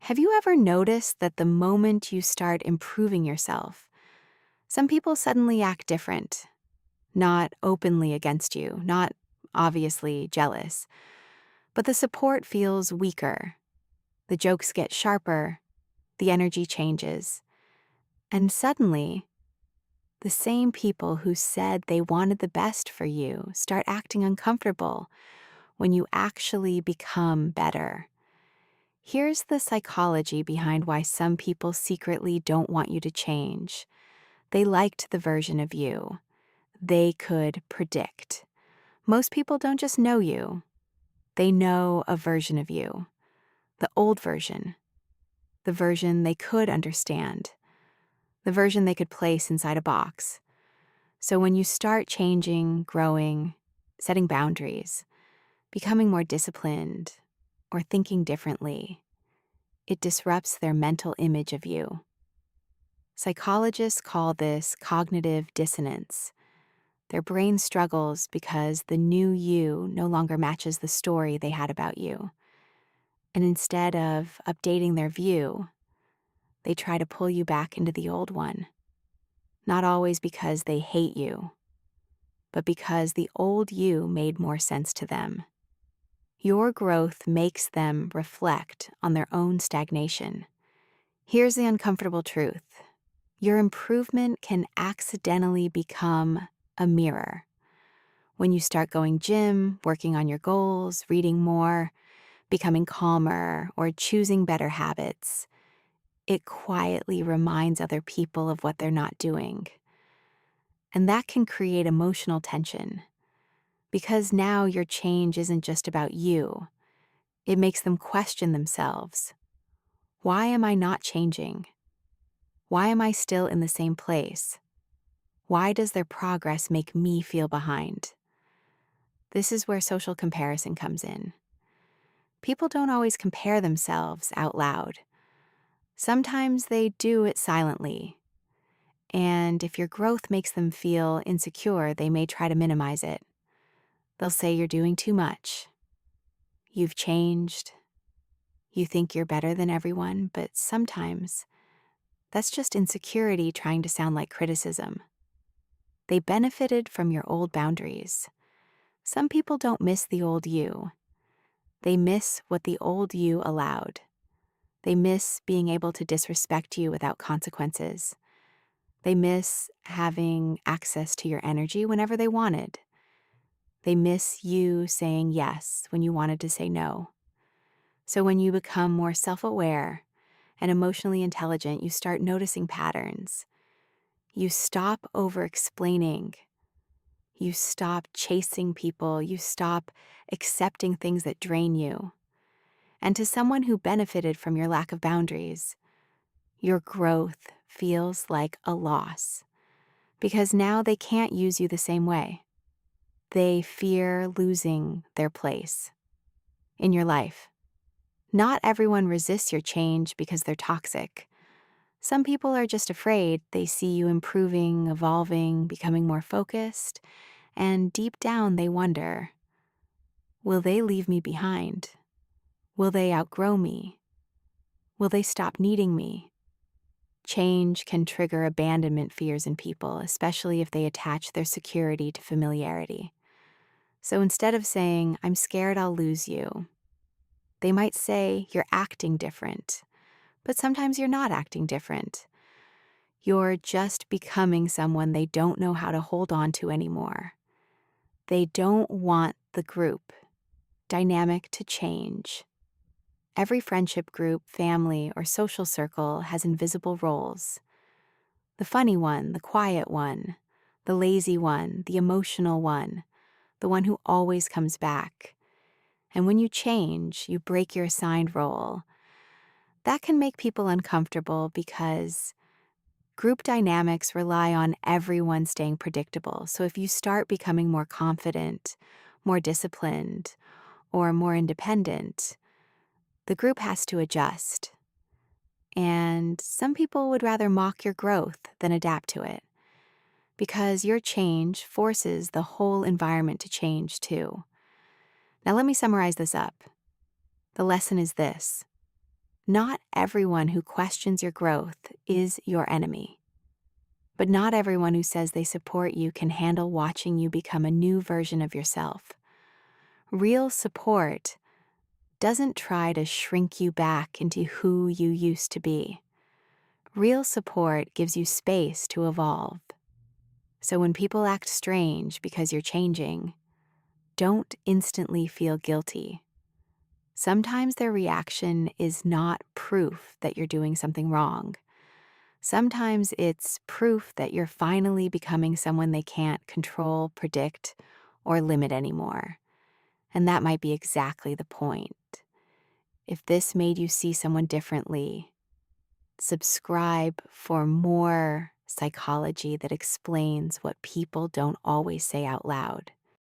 Have you ever noticed that the moment you start improving yourself, some people suddenly act different, not openly against you, not obviously jealous, but the support feels weaker, the jokes get sharper, the energy changes, and suddenly, the same people who said they wanted the best for you start acting uncomfortable when you actually become better. Here's the psychology behind why some people secretly don't want you to change. They liked the version of you they could predict. Most people don't just know you, they know a version of you, the old version, the version they could understand, the version they could place inside a box. So when you start changing, growing, setting boundaries, becoming more disciplined, or thinking differently, it disrupts their mental image of you. Psychologists call this cognitive dissonance. Their brain struggles because the new you no longer matches the story they had about you. And instead of updating their view, they try to pull you back into the old one. Not always because they hate you, but because the old you made more sense to them. Your growth makes them reflect on their own stagnation. Here's the uncomfortable truth. Your improvement can accidentally become a mirror. When you start going gym, working on your goals, reading more, becoming calmer, or choosing better habits, it quietly reminds other people of what they're not doing. And that can create emotional tension because now your change isn't just about you. It makes them question themselves. Why am I not changing? Why am I still in the same place? Why does their progress make me feel behind? This is where social comparison comes in. People don't always compare themselves out loud. Sometimes they do it silently. And if your growth makes them feel insecure, they may try to minimize it. They'll say you're doing too much. You've changed. You think you're better than everyone, but sometimes that's just insecurity trying to sound like criticism. They benefited from your old boundaries. Some people don't miss the old you. They miss what the old you allowed. They miss being able to disrespect you without consequences. They miss having access to your energy whenever they wanted. They miss you saying yes when you wanted to say no. So when you become more self-aware and emotionally intelligent, you start noticing patterns. You stop over-explaining. You stop chasing people. You stop accepting things that drain you. And to someone who benefited from your lack of boundaries, your growth feels like a loss because now they can't use you the same way. They fear losing their place in your life. Not everyone resists your change because they're toxic. Some people are just afraid they see you improving, evolving, becoming more focused, and deep down they wonder, will they leave me behind? Will they outgrow me? Will they stop needing me? Change can trigger abandonment fears in people, especially if they attach their security to familiarity. So instead of saying, I'm scared I'll lose you, they might say, you're acting different. But sometimes you're not acting different. You're just becoming someone they don't know how to hold on to anymore. They don't want the group dynamic to change. Every friendship group, family, or social circle has invisible roles. The funny one, the quiet one, the lazy one, the emotional one, the one who always comes back. And when you change, you break your assigned role. That can make people uncomfortable because group dynamics rely on everyone staying predictable. So if you start becoming more confident, more disciplined, or more independent, the group has to adjust. And some people would rather mock your growth than adapt to it because your change forces the whole environment to change too. Now let me summarize this up. The lesson is this. Not everyone who questions your growth is your enemy, but not everyone who says they support you can handle watching you become a new version of yourself. Real support doesn't try to shrink you back into who you used to be. Real support gives you space to evolve. So when people act strange because you're changing, don't instantly feel guilty. Sometimes their reaction is not proof that you're doing something wrong. Sometimes it's proof that you're finally becoming someone they can't control, predict, or limit anymore. And that might be exactly the point. If this made you see someone differently, subscribe for more psychology that explains what people don't always say out loud.